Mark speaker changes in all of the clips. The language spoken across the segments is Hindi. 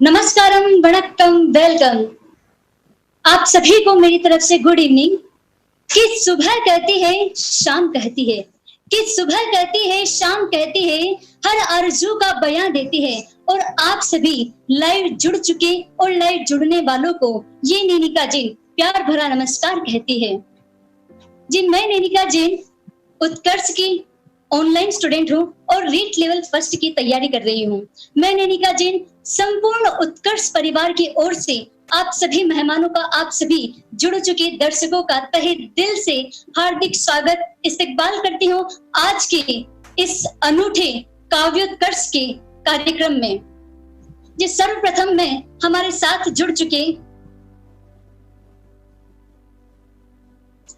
Speaker 1: नमस्कारम, वणक्कम, वेलकम। आप सभी को मेरी तरफ से गुड इवनिंग। कि सुबह कहती है शाम कहती है, कि सुबह कहती है शाम कहती है, हर आरज़ू का बयां देती है। और आप सभी लाइव जुड़ चुके और लाइव जुड़ने वालों को ये नेनिका जैन प्यार भरा नमस्कार कहती है। जी, मैं नेनिका जैन उत्कर्ष की ऑनलाइन स्टूडेंट हूँ और रीट लेवल फर्स्ट की तैयारी कर रही हूँ। मैं नेनिका जैन संपूर्ण उत्कर्ष परिवार की ओर से आप सभी मेहमानों का, आप सभी जुड़ चुके दर्शकों का तहे दिल से हार्दिक स्वागत इस्तकबाल करती हूँ आज के इस अनूठे काव्योत्कर्ष के कार्यक्रम में। जी, सर्वप्रथम मैं हमारे साथ जुड़ चुके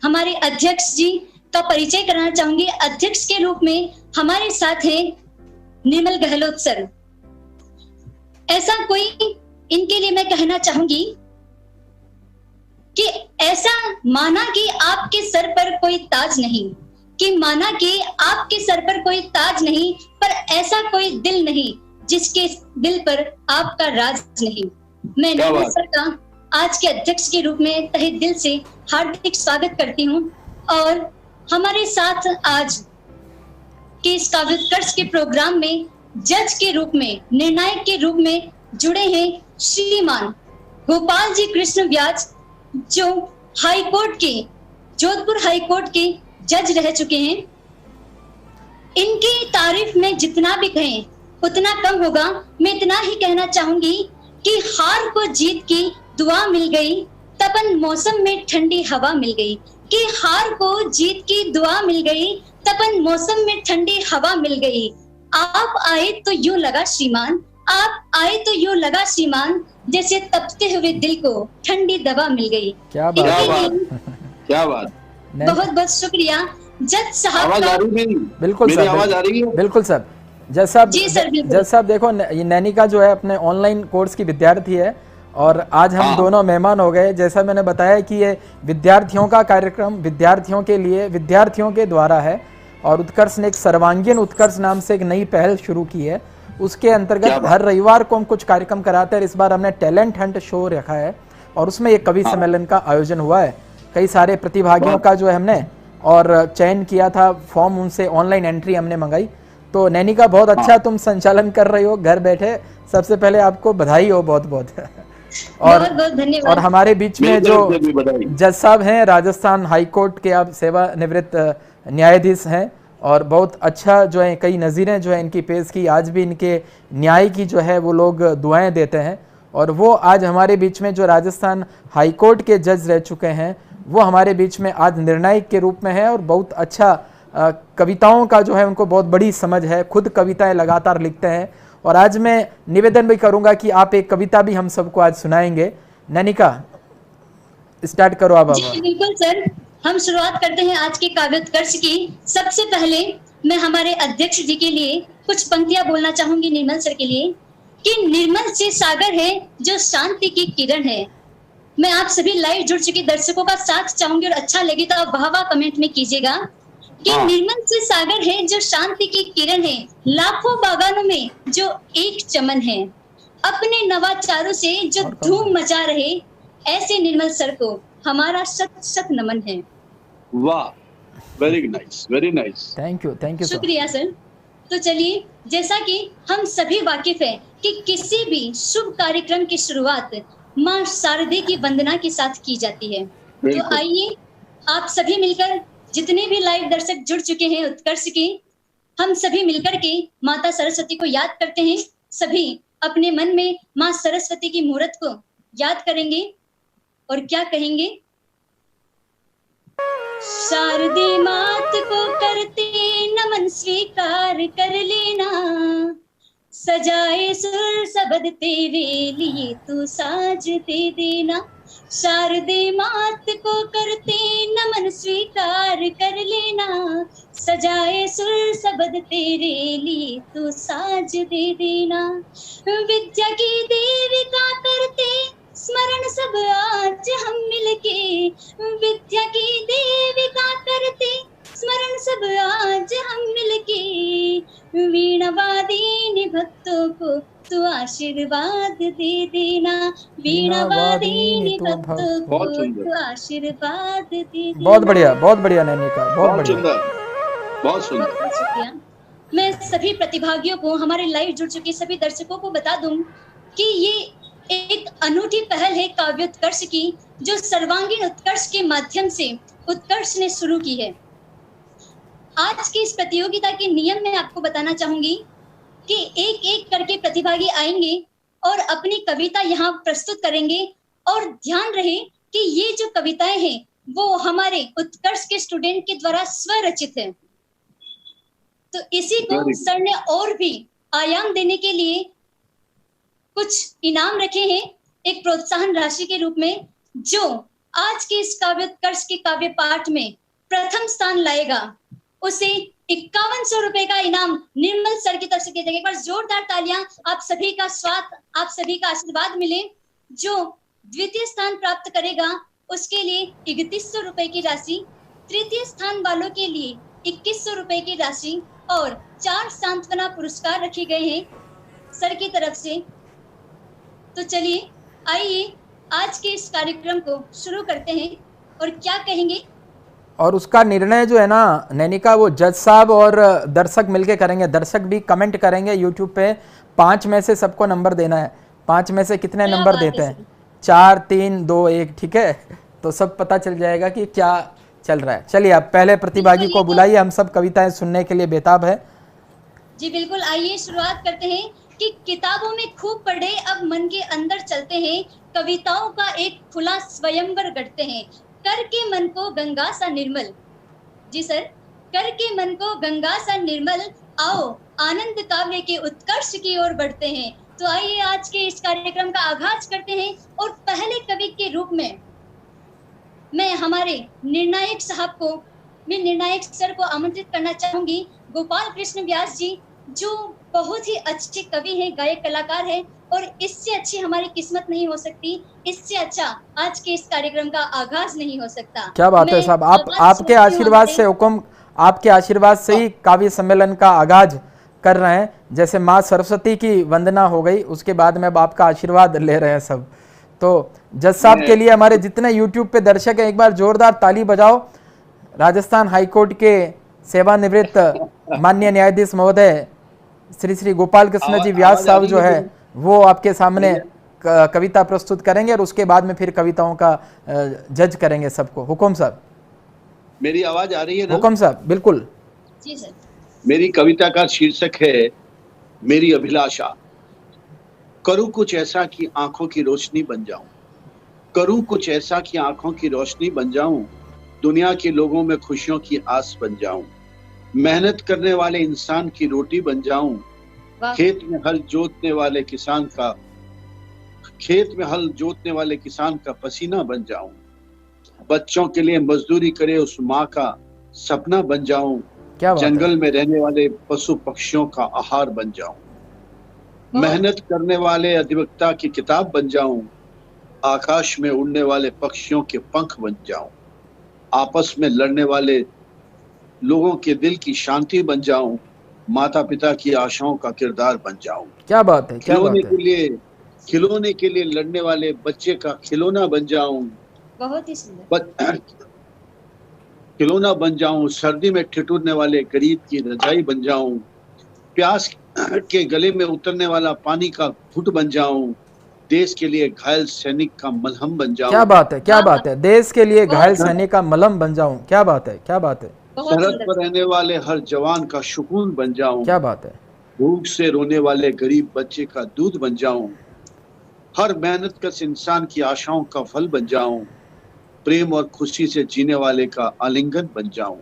Speaker 1: हमारे अध्यक्ष जी का परिचय कराना चाहूंगी। अध्यक्ष के रूप में हमारे साथ हैं निर्मल गहलोत सर। ऐसा कोई इनके लिए मैं कहना चाहूंगी कि ऐसा माना कि आपके सर पर कोई ताज नहीं, कि माना कि आपके सर पर कोई ताज नहीं, पर ऐसा कोई दिल नहीं जिसके दिल पर आपका राज नहीं। मैं निर्मल सर का आज के अध्यक्ष के रूप में तहे दिल से हार्दिक स्वागत करती हूँ। और हमारे साथ आज के इस काव्योत्कर्ष के प्रोग्राम में जज के रूप में, निर्णायक के रूप में जुड़े हैं श्रीमान गोपाल जी कृष्ण व्यास, जो हाई कोर्ट के, जोधपुर हाई कोर्ट के जज रह चुके हैं। इनकी तारीफ में जितना भी कहें उतना कम होगा। मैं इतना ही कहना चाहूंगी कि हार को जीत की दुआ मिल गई, तपन मौसम में ठंडी हवा मिल गई। कि हार को जीत की दुआ मिल गई, तपन मौसम में ठंडी हवा मिल गई। आप आए तो यूं लगा श्रीमान, आप आए तो यूं लगा श्रीमान, जैसे तपते हुए दिल को ठंडी दवा मिल गई।
Speaker 2: क्या बात, क्या बात।
Speaker 1: बहुत बहुत शुक्रिया जज साहब का।
Speaker 2: बिल्कुल सर, आवाज आ रही है? बिल्कुल सर। जज साहब देखो, ये नैनिका जो है अपने ऑनलाइन कोर्स की विद्यार्थी है और आज हम दोनों मेहमान हो गए। जैसा मैंने बताया कि ये विद्यार्थियों का कार्यक्रम विद्यार्थियों के लिए, विद्यार्थियों के द्वारा है और उत्कर्ष ने एक सर्वांगीण उत्कर्ष नाम से एक नई पहल शुरू की है। उसके अंतर्गत हर रविवार को हम कुछ कार्यक्रम कराते हैं। इस बार हमने टैलेंट हंट शो रखा है और उसमें एक कवि सम्मेलन का आयोजन हुआ है। कई सारे प्रतिभागियों का जो है हमने और चयन किया था, फॉर्म उनसे ऑनलाइन एंट्री हमने मंगाई। तो नैनिका बहुत अच्छा तुम संचालन कर रही हो घर बैठे। सबसे पहले आपको बधाई हो बहुत बहुत। और हमारे बीच में जो जज साहब हैं, राजस्थान हाई कोर्ट के आप सेवानिवृत्त न्यायाधीश हैं और बहुत अच्छा जो है कई नज़ीरें जो है इनकी पेश की। आज भी इनके न्याय की जो है वो लोग दुआएं देते हैं और वो आज हमारे बीच में जो राजस्थान हाई कोर्ट के जज रह चुके हैं वो हमारे बीच में आज निर्णायक के रूप में है। और बहुत अच्छा कविताओं का जो है उनको बहुत बड़ी समझ है, खुद कविताएं लगातार लिखते हैं। और आज मैं निवेदन भी करूंगा कि आप एक कविता भी हम सबको आज सुनाएंगे। नैनिका, स्टार्ट करो आप।
Speaker 1: जी बिल्कुल सर, हम शुरुआत करते हैं आज के काव्योत्कर्ष की। सबसे पहले मैं हमारे अध्यक्ष जी के लिए कुछ पंक्तियां बोलना चाहूंगी निर्मल सर के लिए। कि निर्मल से सागर है जो शांति की किरण है। मैं आप सभी लाइव जुड़ चुके दर्शकों का साथ चाहूंगी और अच्छा लगे तो आप वाह वाह कमेंट में कीजिएगा। कि निर्मल से सागर है जो शांति की किरण है, लाखों बागानों में जो एक चमन है, अपने नवाचारों से जो धूम मचा रहे, ऐसे निर्मल सर को हमारा शत शत नमन है।
Speaker 3: वाह, very nice, very nice.
Speaker 2: Thank you
Speaker 1: शुक्रिया सर। तो चलिए, जैसा कि हम सभी वाकिफ हैं कि किसी भी शुभ कार्यक्रम की शुरुआत माँ शारदे की वंदना के साथ की जाती है। तो आइए आप सभी मिलकर, जितने भी लाइव दर्शक जुड़ चुके हैं उत्कर्ष के, हम सभी मिलकर के माता सरस्वती को याद करते हैं। सभी अपने मन में माँ सरस्वती की मूर्त को याद करेंगे और क्या कहेंगे। शारदे मात को करते नमन स्वीकार कर लेना, सजाए सुर सबद तेरे लिए तू साज दे देना। शारदे मात को करते नमन स्वीकार कर लेना, सजाए सुर सबद तेरे लिए तू साज दे देना। विद्या की देविका करते स्मरण सब आज हम मिलके, विद्या की देविका करते स्मरण सब आज हम मिलके, वीणा वादीन भक्तों को तू आशीर्वाद दे देना, वीणा वादिनी भक्तों को तू आशीर्वाद दे देना।
Speaker 2: बहुत बढ़िया नैनिका, बहुत बढ़िया,
Speaker 3: बहुत सुंदर।
Speaker 1: शुक्रिया। मैं सभी प्रतिभागियों को, हमारे लाइव जुड़ चुके सभी दर्शकों को बता दूं कि ये एक अनूठी पहल है काव्योत्कर्ष की, जो सर्वांगीण उत्कर्ष के माध्यम से उत्कर्ष ने शुरू की है। आज की इस प्रतियोगिता के नियम में आपको बताना चाहूंगी कि एक एक करके प्रतिभागी आएंगे और अपनी कविता यहाँ प्रस्तुत करेंगे, और ध्यान रहे कि ये जो कविताएं हैं वो हमारे उत्कर्ष के स्टूडेंट के द्वारा स्वरचित है। तो इसी को सर ने और भी आयाम देने के लिए कुछ इनाम रखे हैं एक प्रोत्साहन राशि के रूप में। जो आज के इस काव्योत्कर्ष के काव्य पाठ में प्रथम स्थान लाएगा उसे 5100 रुपए का इनाम निर्मल सर की तरफ से दिया जाएगा। एक बार जोरदार तालियां, आप सभी का स्वागत, आप सभी का आशीर्वाद मिले। जो द्वितीय स्थान प्राप्त करेगा उसके लिए 3100 रुपए की राशि, तृतीय स्थान वालों के लिए 2100 रुपए की राशि और 4 सांत्वना पुरस्कार रखे गए हैं सर की तरफ से। तो चलिए आइए आज के इस कार्यक्रम को शुरू करते हैं। और क्या कहेंगे,
Speaker 2: और उसका निर्णय जो है ना नैनिका, वो जज साहब और दर्शक मिलके करेंगे। दर्शक भी कमेंट करेंगे यूट्यूब पे। 5 में से सबको नंबर देना है। 5 में से कितने नंबर देते हैं? 4 3 2 1, ठीक है? तो सब पता चल जाएगा कि क्या चल रहा है। चलिए आप पहले प्रतिभागी को बुलाइए, हम सब कविताएं सुनने के लिए बेताब है।
Speaker 1: जी बिल्कुल, आइए शुरुआत करते हैं कि किताबों में खूब पढ़े अब मन के अंदर चलते हैं, कविताओं का एक खुला स्वयंवर गढ़ते हैं, करके मन को गंगा सा निर्मल। जी सर, करके मन को गंगा सा निर्मल, आओ आनंद काव्य के उत्कर्ष की ओर बढ़ते हैं। तो आइए आज के इस कार्यक्रम का आगाज करते हैं। और पहले कवि के रूप में मैं हमारे निर्णायक साहब को, मैं निर्णायक सर को आमंत्रित करना चाहूंगी, गोपाल कृष्ण व्यास जी, जो बहुत ही अच्छे कवि हैं, गायक कलाकार हैं, और इससे अच्छी हमारी किस्मत नहीं हो सकती, इससे अच्छा आज के इस कार्यक्रम का आगाज नहीं हो सकता।
Speaker 2: क्या बात है साहब, आपके आशीर्वाद से, हुक्म आपके आशीर्वाद से ही काव्य सम्मेलन का आगाज कर रहे हैं। जैसे माँ सरस्वती की वंदना हो गई, उसके बाद में अब आपका आशीर्वाद ले रहे हैं सब। तो जज साहब के लिए हमारे जितने यूट्यूब पे दर्शक हैं, एक बार जोरदार ताली बजाओ। राजस्थान हाईकोर्ट के सेवानिवृत्त माननीय न्यायाधीश महोदय श्री श्री गोपाल कृष्ण जी व्यास साहब जो है वो आपके सामने कविता प्रस्तुत करेंगे, और उसके बाद में फिर कविताओं का जज करेंगे सबको। हुकुम साहब,
Speaker 3: मेरी आवाज आ रही है ना?
Speaker 2: हुकुम साहब, बिल्कुल
Speaker 1: जी सर।
Speaker 3: मेरी कविता का शीर्षक है मेरी अभिलाषा। करूं कुछ ऐसा कि आंखों की रोशनी बन जाऊं, करूं कुछ ऐसा कि आंखों की रोशनी बन जाऊं, दुनिया के लोगों में खुशियों की आस बन जाऊं, मेहनत करने वाले इंसान की रोटी बन जाऊं, खेत में हल जोतने वाले किसान का, खेत में हल जोतने वाले किसान का पसीना बन जाऊं, बच्चों के लिए मजदूरी करे उस माँ का सपना बन जाऊं, जंगल में रहने वाले पशु पक्षियों का आहार बन जाऊं, मेहनत करने वाले अधिवक्ता की किताब बन जाऊं, आकाश में उड़ने वाले पक्षियों के पंख बन जाऊं, आपस में लड़ने वाले लोगों के दिल की शांति बन जाऊं, माता पिता की आशाओं का किरदार बन जाऊं।
Speaker 2: क्या बात है, क्या बात है।
Speaker 3: खिलौने के लिए लड़ने वाले बच्चे का खिलौना बन जाऊं,
Speaker 1: बहुत ही सुंदर
Speaker 3: खिलौना बन जाऊं, सर्दी में ठिठुरने वाले गरीब की रजाई बन जाऊं, प्यास के गले में उतरने वाला पानी का घुट बन जाऊं, देश के लिए घायल सैनिक का मलहम बन जाऊं।
Speaker 2: क्या बात है, क्या बात है, देश के लिए घायल सैनिक का मलहम बन जाऊं। क्या बात है, क्या बात है।
Speaker 3: सरहद पर रहने वाले हर जवान का सुकून बन जाऊं।
Speaker 2: क्या बात है।
Speaker 3: भूख से रोने वाले गरीब बच्चे का दूध बन जाऊं, हर मेहनतकश इंसान की आशाओं का फल बन जाऊं, प्रेम और खुशी से जीने वाले का आलिंगन बन जाऊं।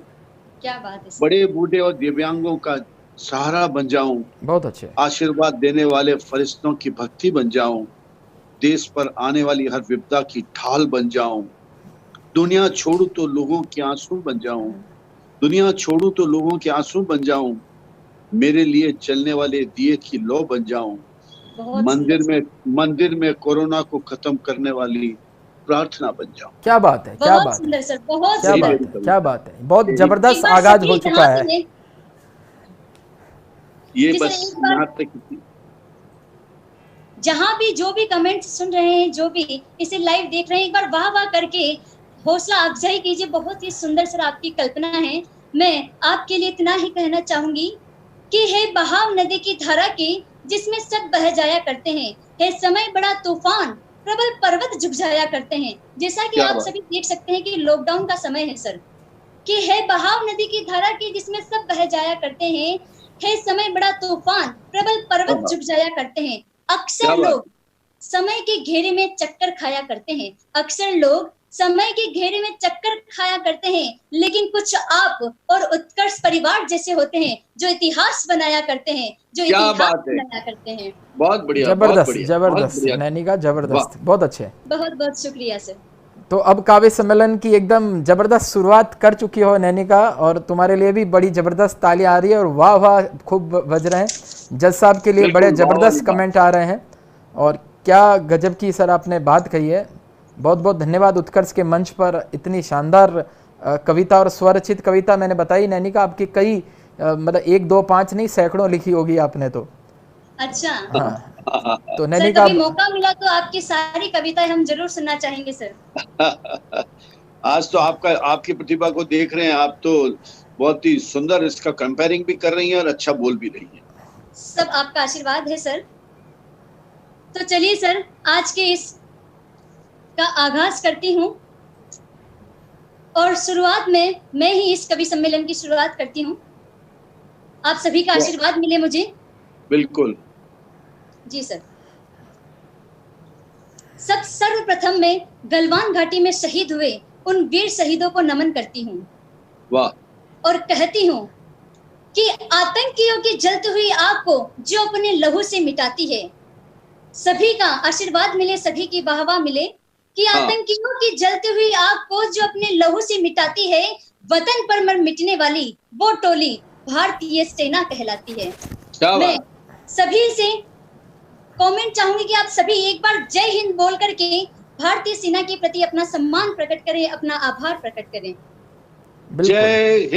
Speaker 1: क्या बात है।
Speaker 3: बड़े बूढ़े और दिव्यांगों का सहारा बन जाऊं।
Speaker 2: बहुत अच्छे।
Speaker 3: आशीर्वाद देने वाले फरिश्तों की भक्ति बन जाऊं, देश पर आने वाली हर विपदा की ढाल बन जाऊं, दुनिया छोड़ू तो लोगों के आंसू बन जाऊं, दुनिया छोड़ू तो लोगों के आंसू बन जाऊं, मेरे लिए चलने वाले दिए की लौ बन जाऊं, मंदिर में कोरोना को खत्म करने वाली प्रार्थना बन जाऊं।
Speaker 2: क्या बात है, क्या बात है,
Speaker 1: सर, बहुत
Speaker 2: क्या बात है, क्या बात है। बहुत जबरदस्त आगाज हो चुका है।
Speaker 3: ये बस यहाँ तक
Speaker 1: जहां भी जो भी कमेंट सुन रहे हैं, जो भी इसे लाइव देख रहे हैं, एक बार वाह वाह करके हौसला अफजाई कीजिए। बहुत ही सुंदर सर आपकी कल्पना है। मैं आपके लिए इतना ही कहना चाहूंगी कि है बहाव नदी की धारा के जिसमें सब बह जाया करते हैं, है समय बड़ा तूफान प्रबल पर्वत झुक जाया करते हैं। जैसा कि आप सभी देख सकते हैं कि लॉकडाउन का समय है सर, कि है बहाव नदी की धारा की जिसमें सब बह जाया करते हैं, है समय बड़ा तूफान प्रबल पर्वत झुक जाया करते हैं। अक्सर लोग समय के घेरे में चक्कर खाया करते हैं, अक्सर लोग समय के घेरे में चक्कर खाया करते हैं, लेकिन कुछ आप और उत्कर्ष परिवार जैसे होते हैं जो इतिहास बनाया करते हैं, जो इतिहास बनाया करते हैं।
Speaker 3: बहुत बढ़िया,
Speaker 2: जबरदस्त जबरदस्त नैनिका, जबरदस्त, बहुत अच्छे,
Speaker 1: बहुत बहुत शुक्रिया सर।
Speaker 2: तो अब काव्य सम्मेलन की एकदम जबरदस्त शुरुआत कर चुकी हो नैनिका, और तुम्हारे लिए भी बड़ी जबरदस्त तालियां आ रही है और वाह वाह खूब बज रहे हैं। जज साहब के लिए बड़े जबरदस्त कमेंट आ रहे हैं, और क्या गजब की सर आपने बात कही है। बहुत बहुत धन्यवाद उत्कर्ष के मंच पर इतनी शानदार कविता और स्वरचित कविता मैंने बताई नैनिका, आपकी कई मतलब 1 2 5 नहीं सैकड़ों लिखी होगी आपने तो।
Speaker 1: अच्छा
Speaker 2: हाँ, तो नैनिका
Speaker 1: कभी मौका मिला तो आपकी सारी कविताएं हम जरूर सुनना चाहेंगे सर।
Speaker 3: आज तो आपकी प्रतिभा को देख रहे हैं, आप तो बहुत ही सुंदर इसका कंपेयरिंग भी कर रही हैं और अच्छा बोल भी रही हैं।
Speaker 1: सब आपका आशीर्वाद है सर। तो चलिए सर, आज के इस का आगाज करती हूँ, और शुरुआत में मैं ही इस कवि सम्मेलन की शुरुआत करती हूँ। आप सभी का आशीर्वाद मिले मुझे।
Speaker 3: बिल्कुल
Speaker 1: जी सर। सर्वप्रथम मैं गलवान घाटी में शहीद हुए उन वीर शहीदों को नमन करती हूँ।
Speaker 3: वाह।
Speaker 1: और कहती हूँ कि आतंकियों की जलती हुई आग को जो अपने लहू से मिटाती है, सभी का आशीर्वाद मिले, सभी की वाहवाह मिले कि आतंकियों की जलती हुई आग को जो अपने लहू से मिटाती है, वतन पर मर मिटने वाली वो टोली भारतीय सेना कहलाती है। मैं सभी से कमेंट चाहूंगी कि आप सभी एक बार जय हिंद बोल करके भारतीय सेना के प्रति अपना सम्मान प्रकट करें, अपना आभार प्रकट करें।
Speaker 3: जय हिंद।